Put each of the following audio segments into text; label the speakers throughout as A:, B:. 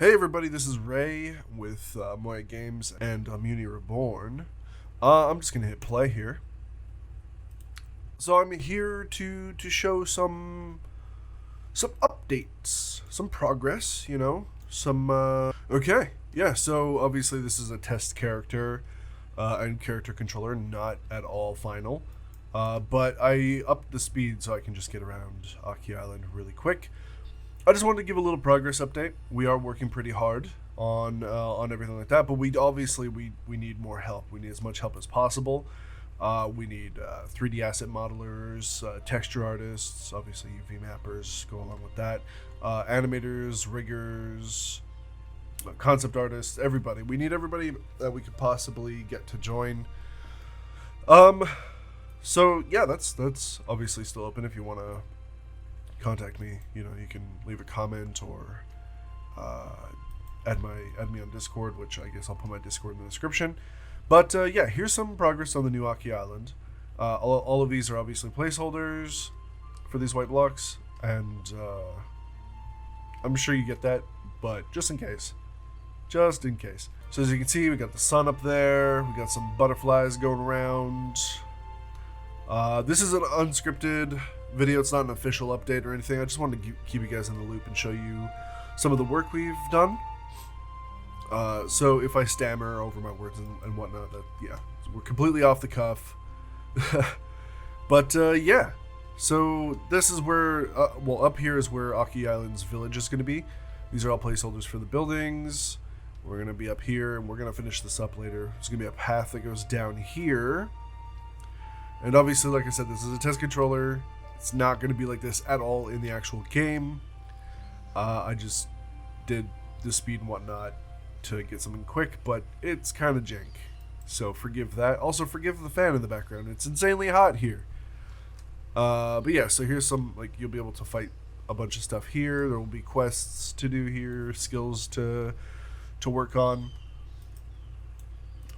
A: Hey everybody, this is Ray with Moya Games and Omuni Reborn. I'm just gonna hit play here. So I'm here to show some updates, some progress, okay. Yeah, so obviously this is a test character and character controller, not at all final. But I upped the speed so I can just get around Aki Island really quick. I just wanted to give a little progress update. We are working pretty hard on everything like that, but we need more help. We need as much help as possible. We need 3D asset modelers, texture artists, obviously UV mappers go along with that, animators, riggers, concept artists, everybody. We need everybody that we could possibly get to join. So yeah, that's obviously still open if you want to contact me. You can leave a comment or add me on Discord, which I guess I'll put my Discord in the description. But yeah, here's some progress on the new Aki Island. All of these are obviously placeholders for these white blocks, and I'm sure you get that, but just in case. So as you can see, we got the sun up there, we got some butterflies going around. This is an unscripted video. It's not an official update or anything. I just wanted to keep you guys in the loop and show you some of the work we've done. So if I stammer over my words and whatnot, we're completely off the cuff. But yeah, so this is where, up here is where Aki Island's village is going to be. These are all placeholders for the buildings. We're going to be up here, and we're going to finish this up later. There's going to be a path that goes down here. And obviously, like I said, this is a test controller. It's not going to be like this at all in the actual game. I just did the speed and whatnot to get something quick, but it's kind of jank. So forgive that. Also forgive the fan in the background. It's insanely hot here. But yeah, so here's some, you'll be able to fight a bunch of stuff here. There will be quests to do here, skills to work on.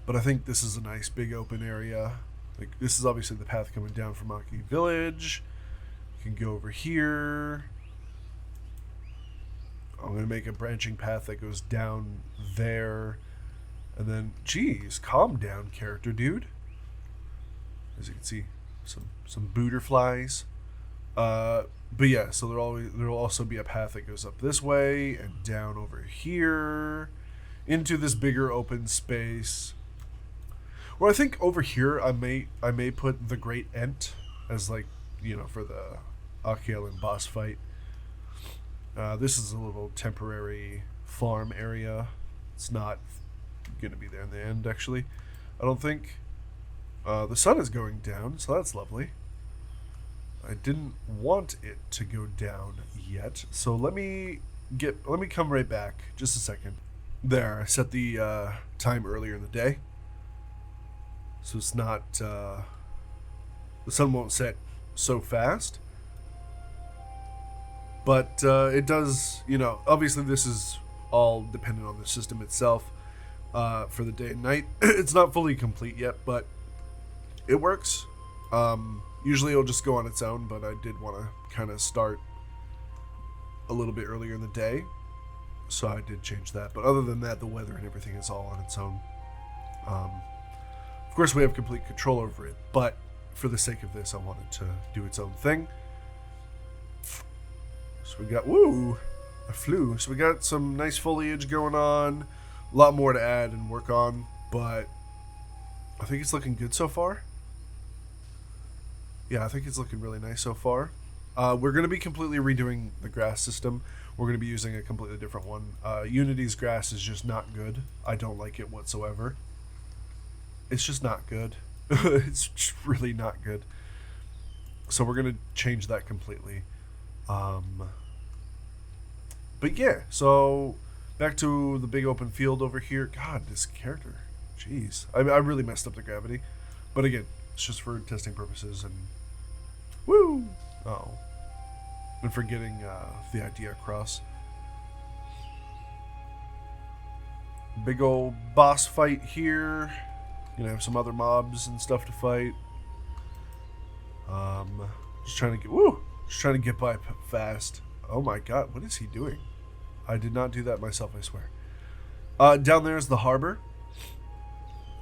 A: But I think this is a nice big open area. This is obviously the path coming down from Aki Village. You can go over here. I'm going to make a branching path that goes down there. And then, geez, calm down, character dude. As you can see, some booter flies. But yeah, so there will also be a path that goes up this way and down over here into this bigger open space. Well, I think over here I may put the Great Ent as for the Aki Island boss fight. This is a little temporary farm area. It's not going to be there in the end, actually. I don't think. The sun is going down, so that's lovely. I didn't want it to go down yet, so let me come right back. Just a second. There, I set the time earlier in the day, so it's not the sun won't set so fast. But it does, obviously this is all dependent on the system itself for the day and night. It's not fully complete yet, but it works. Usually it'll just go on its own, but I did want to kind of start a little bit earlier in the day, so I did change that. But other than that, the weather and everything is all on its own. Of course, we have complete control over it, but for the sake of this, I wanted to do its own thing. So we got, I flew. So we got some nice foliage going on, a lot more to add and work on, but I think it's looking good so far. Yeah, I think it's looking really nice so far. We're going to be completely redoing the grass system. We're going to be using a completely different one. Unity's grass is just not good. I don't like it whatsoever. It's just not good. It's just really not good. So we're going to change that completely. But yeah, so back to the big open field over here. God, this character, jeez, I really messed up the gravity, but again, it's just for testing purposes. And and for getting the idea across. Big old boss fight here. Gonna have some other mobs and stuff to fight. Just trying to get by fast. Oh my god, what is he doing? I did not do that myself, I swear. Down there is the harbor.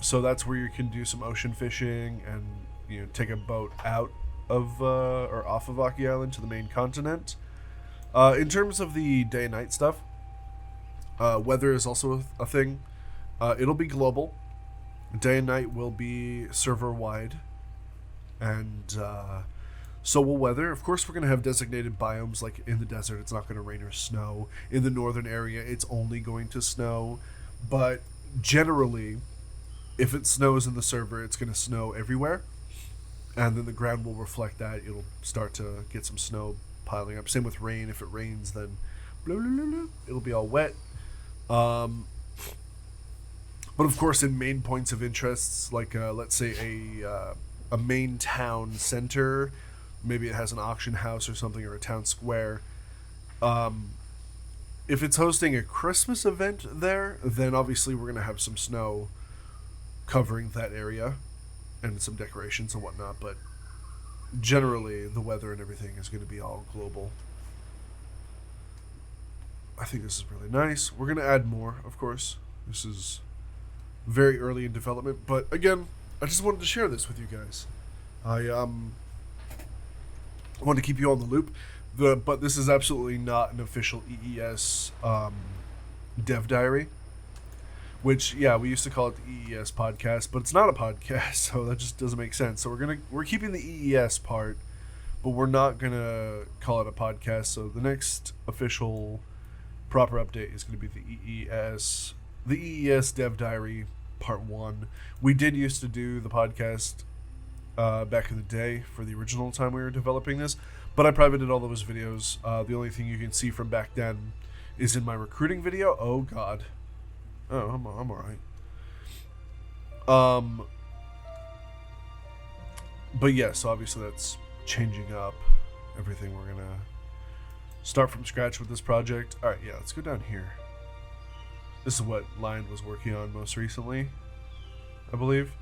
A: So that's where you can do some ocean fishing and, you know, take a boat out of or off of Aki Island to the main continent. In terms of the day and night stuff, weather is also a thing. It'll be global. Day and night will be server wide, and so will weather. Of course, we're going to have designated biomes. Like in the desert, it's not going to rain or snow. In the northern area, it's only going to snow. But generally, if it snows in the server, it's going to snow everywhere, and then the ground will reflect that. It'll start to get some snow piling up. Same with rain. If it rains, then blah, blah, blah, blah, it'll be all wet. But of course, in main points of interests, like let's say a main town center, maybe it has an auction house or something, or a town square. If it's hosting a Christmas event there, then obviously we're going to have some snow covering that area and some decorations and whatnot. But generally, the weather and everything is going to be all global. I think this is really nice. We're going to add more, of course. This is very early in development, but again, I just wanted to share this with you guys. I want to keep you on the loop. But this is absolutely not an official EES dev diary, which, yeah, we used to call it the EES podcast, but it's not a podcast, so that just doesn't make sense. So we're keeping the EES part, but we're not gonna call it a podcast. So the next official proper update is going to be the EES dev diary part 1. We did used to do the podcast back in the day for the original time we were developing this, but I privated all those videos. The only thing you can see from back then is in my recruiting video. Oh god. Oh, I'm alright. But yes, obviously that's changing up everything. We're gonna start from scratch with this project. Alright, yeah, let's go down here. This is what Lion was working on most recently, I believe.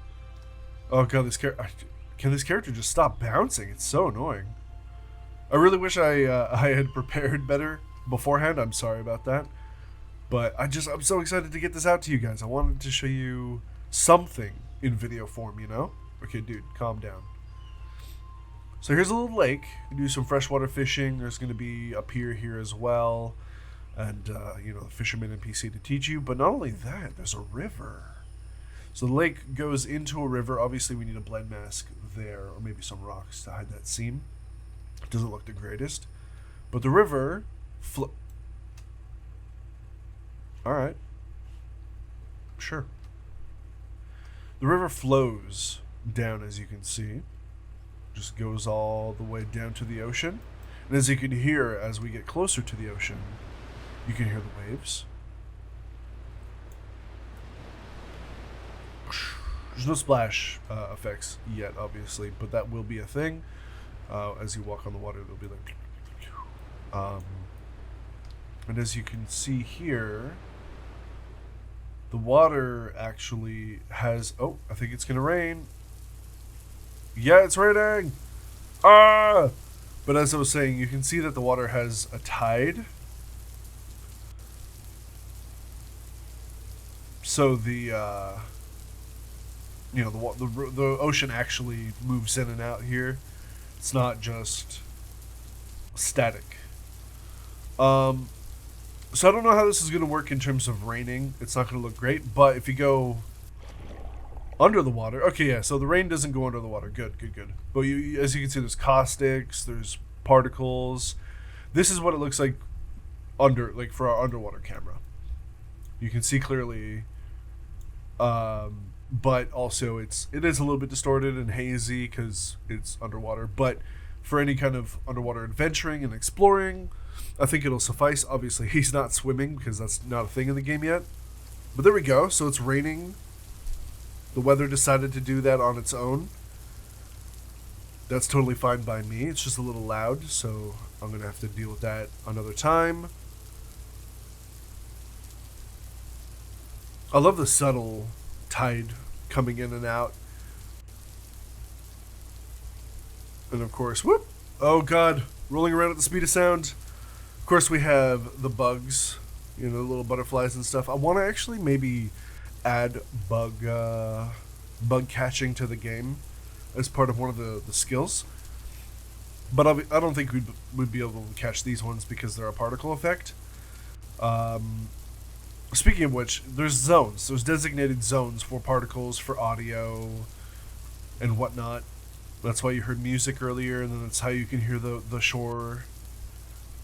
A: Oh god, can this character just stop bouncing? It's so annoying. I really wish I had prepared better beforehand. I'm sorry about that. But I'm so excited to get this out to you guys. I wanted to show you something in video form, you know? Okay, dude, calm down. So here's a little lake. You do some freshwater fishing. There's going to be a pier here as well. And, you know, the fisherman NPC to teach you. But not only that, there's a river. So the lake goes into a river. Obviously, we need a blend mask there, or maybe some rocks to hide that seam. It doesn't look the greatest. But the river... Alright. Sure. The river flows down, as you can see. Just goes all the way down to the ocean. And as you can hear, as we get closer to the ocean, you can hear the waves. There's no splash effects yet, obviously, but that will be a thing. As you walk on the water, it'll be like... and as you can see here, the water actually has... Oh, I think it's going to rain. Yeah, it's raining! Ah! But as I was saying, you can see that the water has a tide. So the, you know, the ocean actually moves in and out here. It's not just static. So I don't know how this is going to work in terms of raining. It's not going to look great, but if you go under the water... Okay, yeah, so the rain doesn't go under the water. Good, good, good. But as you can see, there's caustics, there's particles. This is what it looks like for our underwater camera. You can see clearly, but also it is a little bit distorted and hazy because it's underwater. But for any kind of underwater adventuring and exploring, I think it'll suffice. Obviously, he's not swimming because that's not a thing in the game yet. But there we go. So it's raining. The weather decided to do that on its own. That's totally fine by me. It's just a little loud, so I'm going to have to deal with that another time. I love the subtle tide coming in and out. And of course, whoop! Oh god, rolling around at the speed of sound. Of course, we have the bugs you know, little butterflies and stuff. I want to actually maybe add bug catching to the game as part of one of the skills. But I don't think we'd be able to catch these ones because they're a particle effect. Speaking of which, there's zones. There's designated zones for particles, for audio, and whatnot. That's why you heard music earlier, and then that's how you can hear the shore,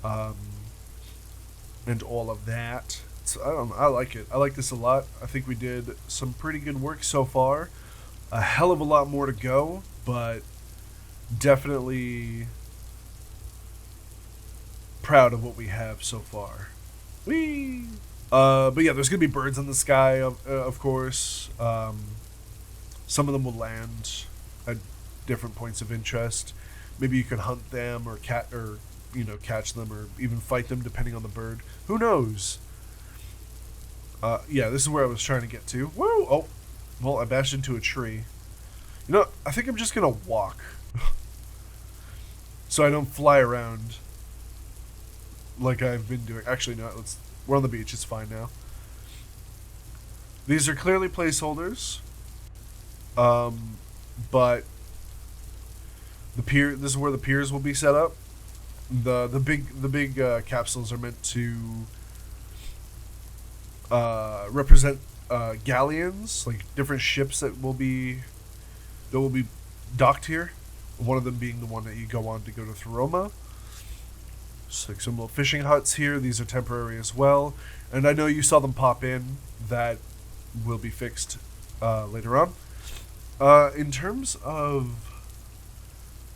A: and all of that. So I like it. I like this a lot. I think we did some pretty good work so far. A hell of a lot more to go, but definitely proud of what we have so far. Whee! But yeah, there's gonna be birds in the sky, of course. Some of them will land at different points of interest. Maybe you can hunt them or catch them or even fight them depending on the bird. Who knows? Yeah, this is where I was trying to get to. Woo! Oh, well, I bashed into a tree. You know, I think I'm just gonna walk, so I don't fly around like I've been doing. Actually, no. We're on the beach. It's fine now. These are clearly placeholders, but the pier. This is where the piers will be set up. The big capsules are meant to represent galleons, like different ships that will be docked here. One of them being the one that you go on to go to Throma. So like some little fishing huts here. These are temporary as well, and I know you saw them pop in. That will be fixed later on. In terms of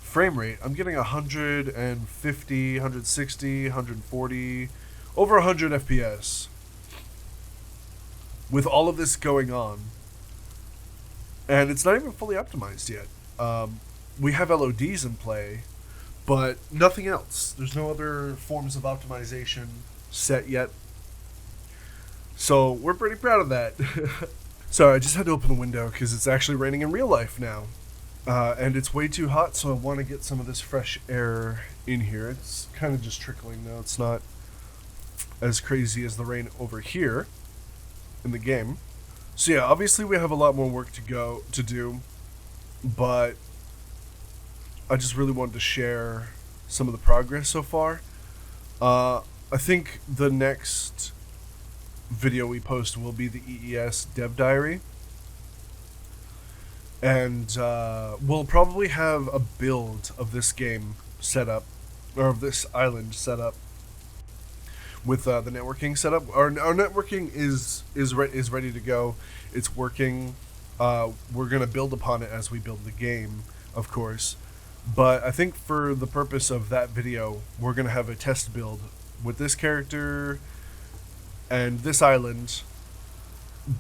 A: frame rate, I'm getting 150, 160, 140, over 100 FPS. With all of this going on, and it's not even fully optimized yet. We have LODs in play, but nothing else. There's no other forms of optimization set yet. So we're pretty proud of that. Sorry, I just had to open the window because it's actually raining in real life now. And it's way too hot, so I want to get some of this fresh air in here. It's kind of just trickling now. It's not as crazy as the rain over here in the game. So yeah, obviously we have a lot more work to do, but I just really wanted to share some of the progress so far. I think the next video we post will be the EES Dev Diary. And we'll probably have a build of this game set up, or of this island set up, with the networking set up. Our networking is ready to go. It's working. We're going to build upon it as we build the game, of course. But I think for the purpose of that video, we're going to have a test build with this character and this island,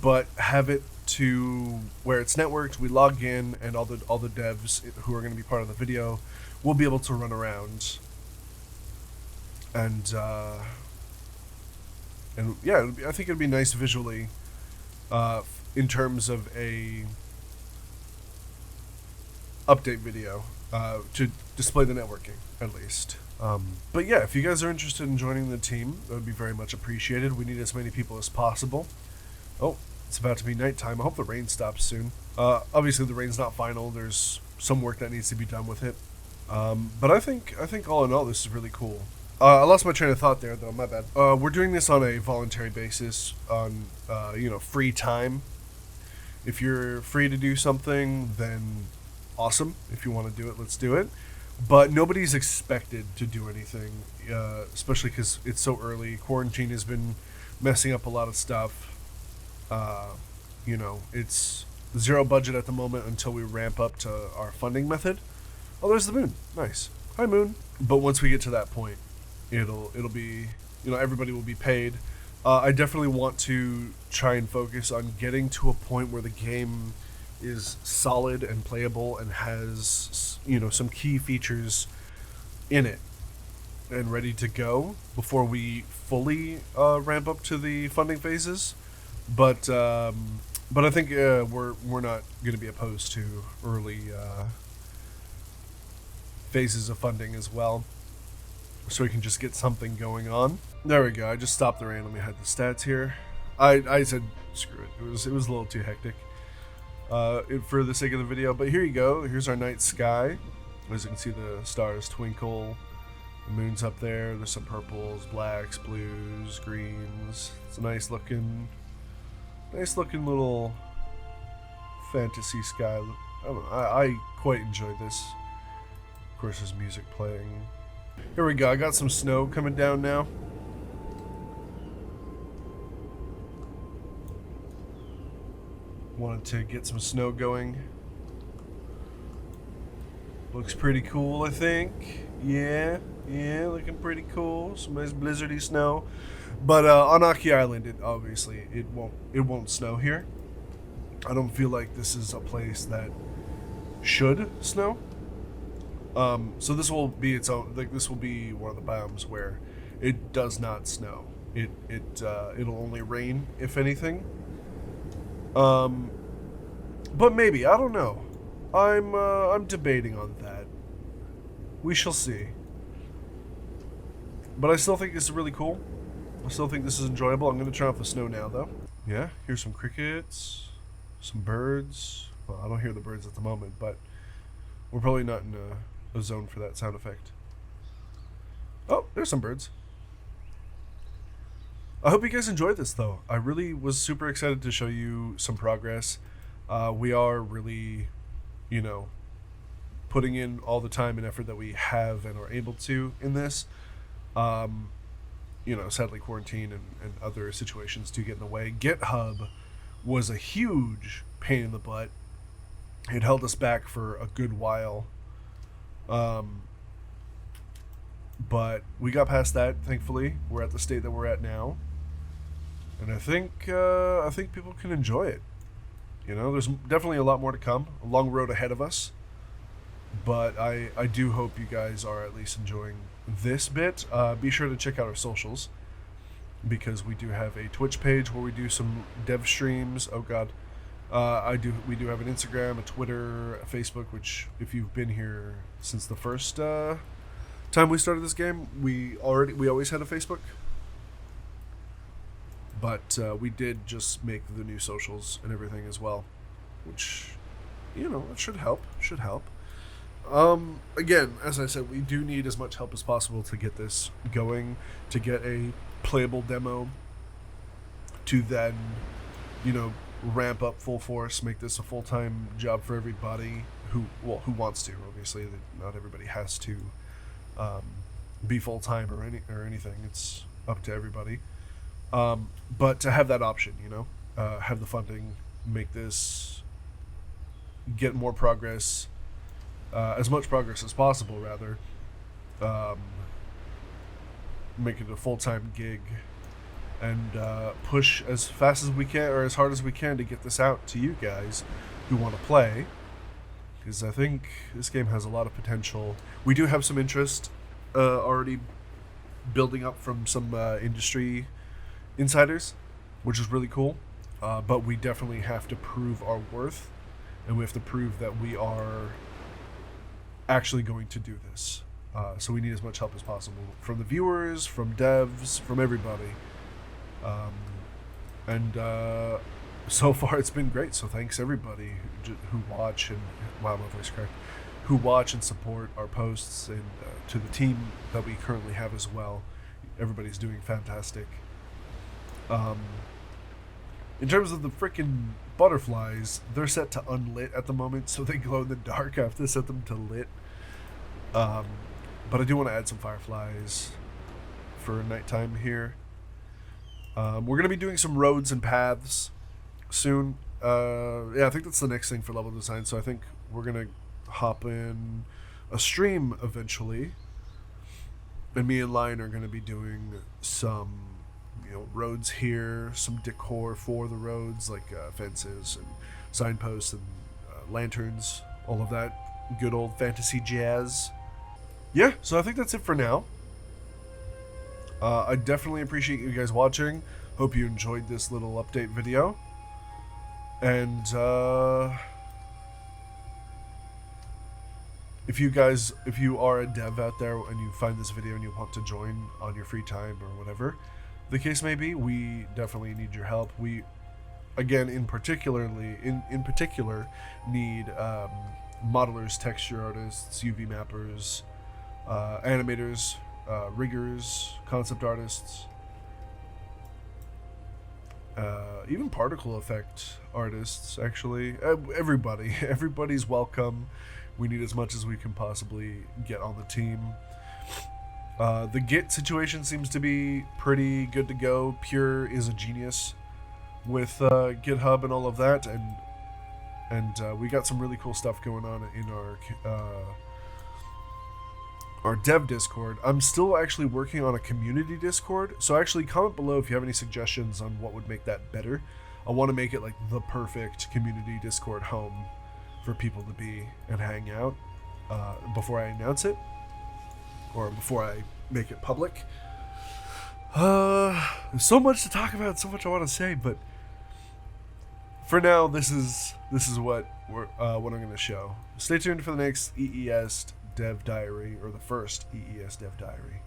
A: but have it to where it's networked. We log in, and all the devs who are going to be part of the video will be able to run around. And yeah, I think it'd be nice visually, in terms of a update video, to display the networking, at least. But yeah, if you guys are interested in joining the team, that would be very much appreciated. We need as many people as possible. Oh, it's about to be nighttime. I hope the rain stops soon. Obviously the rain's not final. There's some work that needs to be done with it. But I think all in all, this is really cool. I lost my train of thought there, though. My bad. We're doing this on a voluntary basis, on free time. If you're free to do something, then awesome. If you want to do it, let's do it. But nobody's expected to do anything, especially because it's so early. Quarantine has been messing up a lot of stuff. It's zero budget at the moment until we ramp up to our funding method. Oh, there's the moon. Nice. Hi, moon. But once we get to that point, it'll be, everybody will be paid. I definitely want to try and focus on getting to a point where the game is solid and playable and has, some key features in it and ready to go before we fully ramp up to the funding phases. But I think we're not going to be opposed to early phases of funding as well. so we can just get something going on. There we go. I just stopped the rain. Let me hide the stats here. I said screw it. It was a little too hectic for the sake of the video. But here you go. Here's our night sky. As you can see, the stars twinkle. The moon's up there. There's some purples, blacks, blues, greens. It's a nice looking little fantasy sky. I quite enjoy this. Of course, there's music playing. Here we go. I got some snow coming down now. Wanted to get some snow going. Looks pretty cool, I think. Yeah, looking pretty cool. Some nice blizzardy snow. But on Aki Island, it won't snow here. I don't feel like this is a place that should snow. So this will be its own. Like, this will be one of the biomes where it does not snow. It'll only rain, if anything. But maybe, I don't know. I'm debating on that. We shall see. But I still think this is really cool. I still think this is enjoyable. I'm going to turn off the snow now, though. Yeah, here's some crickets, some birds. Well, I don't hear the birds at the moment, but we're probably not in a zone for that sound effect. Oh, there's some birds. I hope you guys enjoyed this, though. I really was super excited to show you some progress. We are really, putting in all the time and effort that we have and are able to in this. Sadly, quarantine and other situations do get in the way. GitHub was a huge pain in the butt. It held us back for a good while. But we got past that, thankfully. We're at the state that we're at now. And I think people can enjoy it. There's definitely a lot more to come. A long road ahead of us. But I do hope you guys are at least enjoying this bit. Be sure to check out our socials, because we do have a Twitch page where we do some dev streams. Oh god. We do have an Instagram, a Twitter, a Facebook, which if you've been here since the first time we started this game, we always had a Facebook. But we did just make the new socials and everything as well, which, it should help. Again, as I said, we do need as much help as possible to get this going, to get a playable demo, to then, ramp up full force, make this a full-time job for everybody who wants to. Obviously, not everybody has to be full-time or anything. It's up to everybody. But to have that option, have the funding, make this, get more progress, as much progress as possible, rather, make it a full-time gig, and push as fast as we can, or as hard as we can, to get this out to you guys who want to play, because I think this game has a lot of potential. We do have some interest already building up from some industry insiders, which is really cool, but we definitely have to prove our worth, and we have to prove that we are actually going to do this. So we need as much help as possible from the viewers, from devs, from everybody. And so far it's been great. So thanks everybody who watch and wow, my voice cracked. Who watch and support our posts, and to the team that we currently have as well. Everybody's doing fantastic. In terms of the freaking butterflies, they're set to unlit at the moment, so they glow in the dark. I have to set them to lit. But I do want to add some fireflies for nighttime here. We're going to be doing some roads and paths soon. I think that's the next thing for level design, so I think we're going to hop in a stream eventually. And me and Lion are going to be doing some roads here, some decor for the roads, like fences and signposts and lanterns, all of that good old fantasy jazz. Yeah, so I think that's it for now. I definitely appreciate you guys watching. Hope you enjoyed this little update video. And if you are a dev out there and you find this video and you want to join on your free time or whatever the case may be, we definitely need your help. We, again, in particular need modelers, texture artists, UV mappers, animators, riggers, concept artists, even particle effect artists. Actually, everybody's welcome. We need as much as we can possibly get on the team. The Git situation seems to be pretty good to go. Pure is a genius with GitHub and all of that, and we got some really cool stuff going on in our dev Discord. I'm still actually working on a community Discord, so actually comment below if you have any suggestions on what would make that better. I want to make it like the perfect community Discord home for people to be and hang out before I announce it, or before I make it public. There's so much to talk about, so much I want to say, but for now, this is what I'm going to show. Stay tuned for the next EES Dev Diary, or the first EES Dev Diary,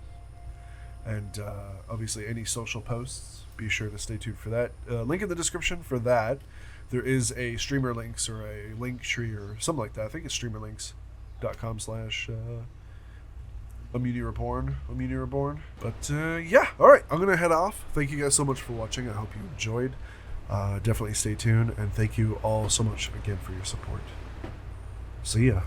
A: and obviously any social posts. Be sure to stay tuned for that. Link in the description for that. There is a streamer links or a link tree or something like that. I think it's streamerlinks.com/Omuni Reborn. But yeah, all right, I'm gonna head off. Thank you guys so much for watching. I hope you enjoyed. Definitely stay tuned, and thank you all so much again for your support. See ya.